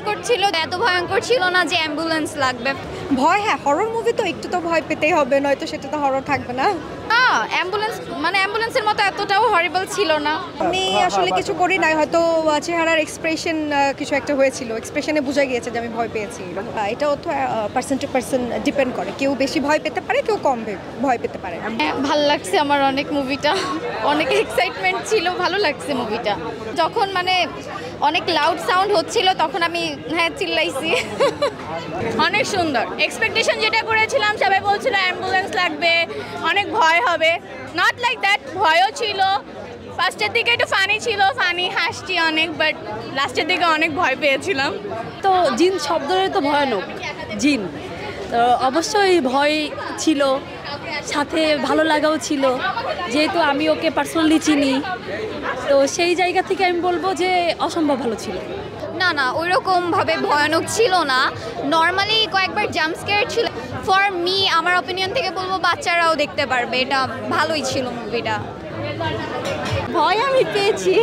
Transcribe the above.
ভয়ঙ্কর ছিল, এত ভয়ঙ্কর ছিল না যে অ্যাম্বুলেন্স লাগবে। ভয়, হ্যাঁ, হরর মুভি তো একটু তো ভয় পেতেই হবে, নয়তো সেটা তো হরর থাকবে না। অ্যাম্বুলেন্সের মতো এতটাও হরিবল ছিল না। আমি আসলে কিছু করি নাই, হয়তো চেহারার এক্সপ্রেশন কিছু একটা হয়েছিল, এক্সপ্রেশনে বোঝা গিয়েছে যে আমি ভয় পেয়েছি। এটাও তো পার্সন টু পার্সন ডিপেন্ড করে, কেউ বেশি ভয় পেতে পারে, কেউ কম ভয় পেতে পারে। ভাল লাগছে আমার অনেক মুভিটা, অনেক এক্সাইটমেন্ট ছিল, ভালো লাগছে মুভিটা। যখন অনেক লাউড সাউন্ড হচ্ছিল তখন আমি চিল্লাইছি। অনেক সুন্দর, এক্সপেকটেশন যেটা করেছিলাম সবাই বলছিল অ্যাম্বুলেন্স লাগবে, অনেক ভয় হবে, নট লাইক দ্যাট। ভয়ও ছিল, ফার্স্টের দিকে একটু ফানি ছিল, ফানি হাসছি অনেক, বাট লাস্টের দিকে অনেক ভয় পেয়েছিলাম। তো জিন শব্দটাই তো ভয়ানক, জিন তো অবশ্যই ভয় ছিল, সাথে ভালো লাগাও ছিল, যেহেতু আমি ওকে পার্সোনালি চিনি, তো সেই জায়গা থেকে আমি বলবো যে অসম্ভব ভালো ছিল। না ওইরকমভাবে ভয়ানক ছিল না, নর্মালি কয়েকবার জাম্প স্কেয়ার ছিল। ফর মি, আমার অপিনিয়ন থেকে বলবো বাচ্চারাও দেখতে পারবে, এটা ভালোই ছিল মুভিটা। ভয় আমি পেয়েছি।